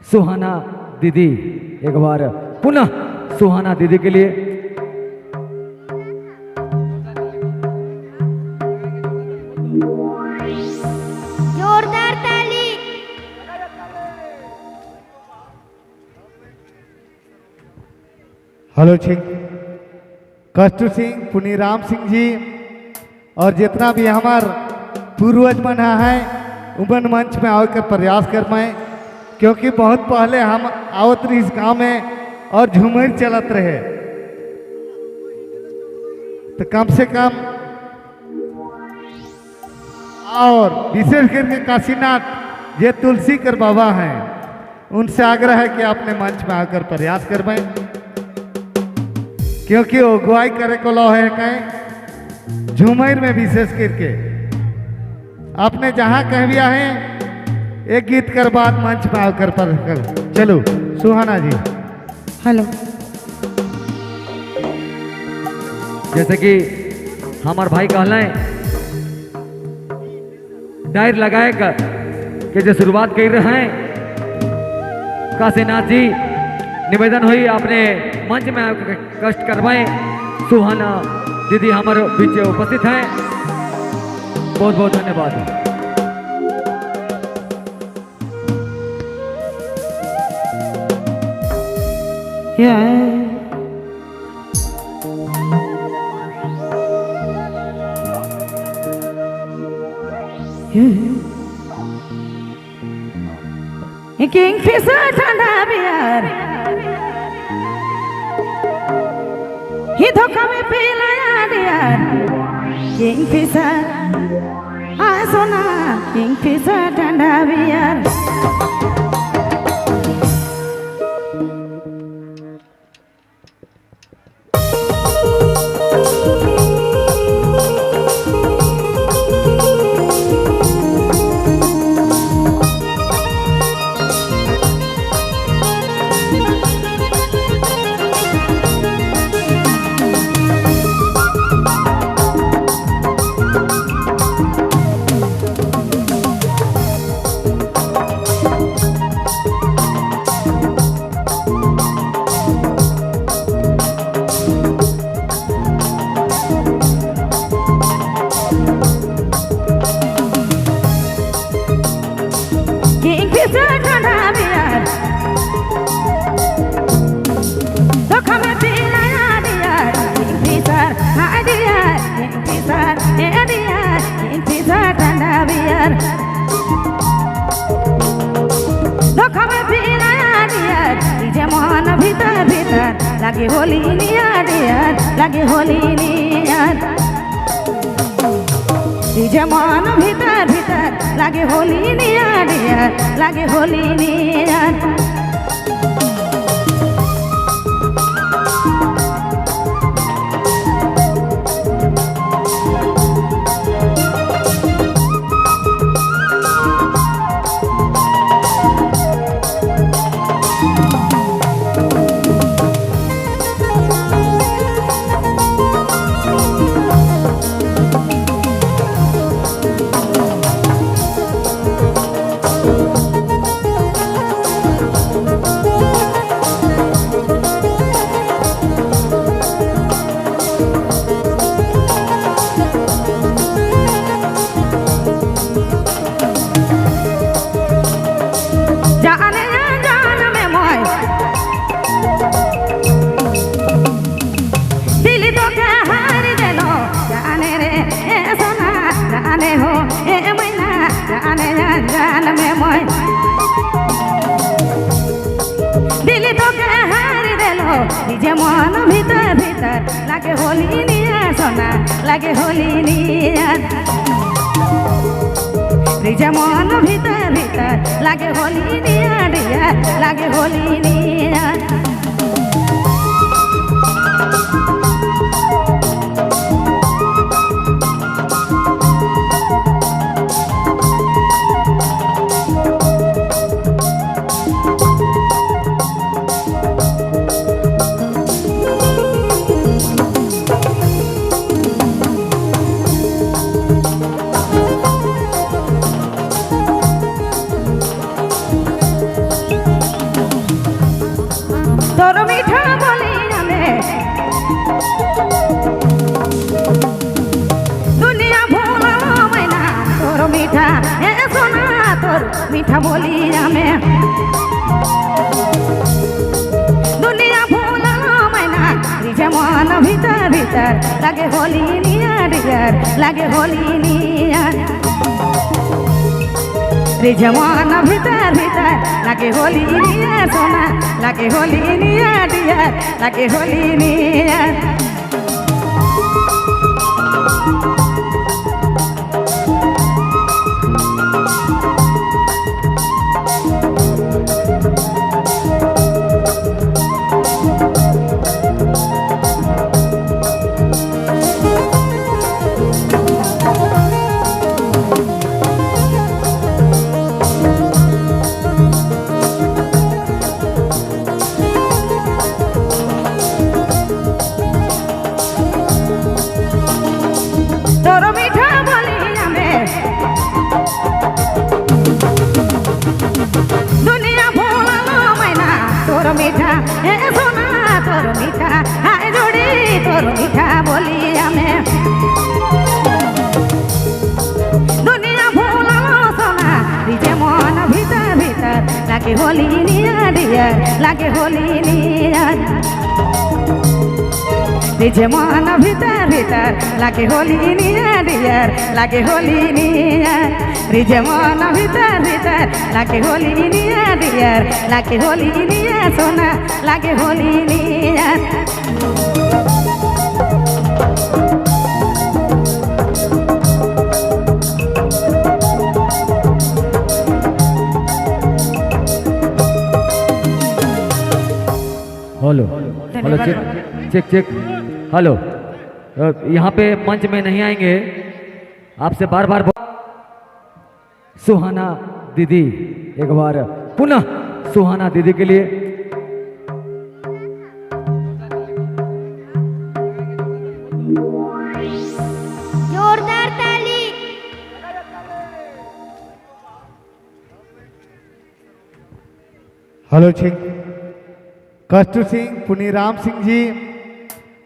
सुहाना दीदी, एक बार पुनः सुहाना दीदी के लिए। जोरदार ताली। हेलो सिंह, कष्टू सिंह, पुनीराम सिंह जी और जितना भी हमार पूर्वज मन है उमन मंच में आकर प्रयास कर पाए, क्योंकि बहुत पहले हम आवत रही इस गांव में और झूमर चलत रहे, तो कम से कम और विशेष करके काशीनाथ ये तुलसी कर बाबा हैं, उनसे आग्रह है कि आपने मंच में आकर प्रयास करवाएं, क्योंकि वो अगुवाई करे को लो है कहें झूमर में विशेष करके आपने जहां कह दिया है एक गीत कर बाद मंच में आकर पर कर। चलो सुहाना जी। हेलो, जैसे कि हमार भाई कहले डायर लगाए के जो शुरुआत कर रहे हैं, काशीनाथ जी निवेदन हुई आपने मंच में कष्ट करवाए। सुहाना दीदी हमारे बीच उपस्थित हैं, बहुत बहुत धन्यवाद। किंगफिशर ठंडा बियर ही धोखा में पिलाया डियर। किंगफिशर आ सोना, किंगफिशर ठंडा बियर। लगे होली नियर, लगे होली नियर। जमान भीतर भीतर लगे होली नियर, लगे होली नियर। जमान भीतर भीतर लगे होली नियर सोना, लगे होली नियर। जमान भीतर भीतर लगे होली नियर, लगे होली नियर। তোর মিঠা বলিয়া মে দুনিয়া ভোলানো মাইনা তোর মিঠা এ সোনা তোর মিঠা বলিয়া মে দুনিয়া ভোলানো মাইনা রিজে মন ভিতর ভিতর লাগে হোলি নিয়া ডিয়ার লাগে হোলি নিয়া রিজে মন ভিতর ভিতর লাগে হোলি নিয়া সোনা লাগে হোলি নিয়া ডিয়ার লাগে হোলি নিয়া তোর মিঠা বলিয়া মে দুনিয়া ভোলানো মাইনা তোর মিঠা এ সোনা তোর মিঠা হায় জোড়ি তোর মিঠা বলিয়া মে দুনিয়া ভোলানো সোনা রিজে মন ভিতর ভিতর লাগে হোলি নিয়া ডিয়ার লাগে হোলি নিয়া রিজে মন ভিতর ভিতর লাগে হোলি নিয়া ডিয়ার লাগে হোলি নিয়া রিজে মন ভিতর ভিতর লাগে হোলি নিয়া ডিয়ার লাগে হোলি নিয়া সোনা লাগে হোলি নিয়া hello hello check check check hello यहाँ पे मंच में नहीं आएंगे आपसे बार बार सुहाना दीदी एक बार पुनः सुहाना दीदी के लिए जोरदार ताली। हेलो सिंह कष्ट सिंह पुनीराम सिंह जी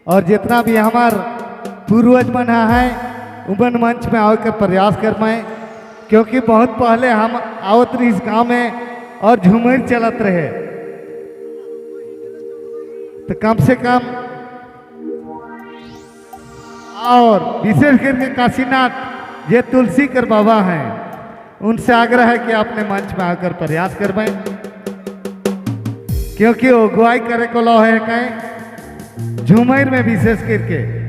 और जितना भी हमार पूर्वज मन है उमन मंच में आकर प्रयास कर मैं क्योंकि बहुत पहले हम आवत रही इस गांव में और झूमर चलत रहे तो कम से कम और विशेष करके काशीनाथ ये तुलसी कर बाबा हैं उनसे आग्रह है कि अपने मंच में आकर प्रयास करवाएं क्योंकि वो अगुवाई करे को लो है कहीं झूमर में विशेष करके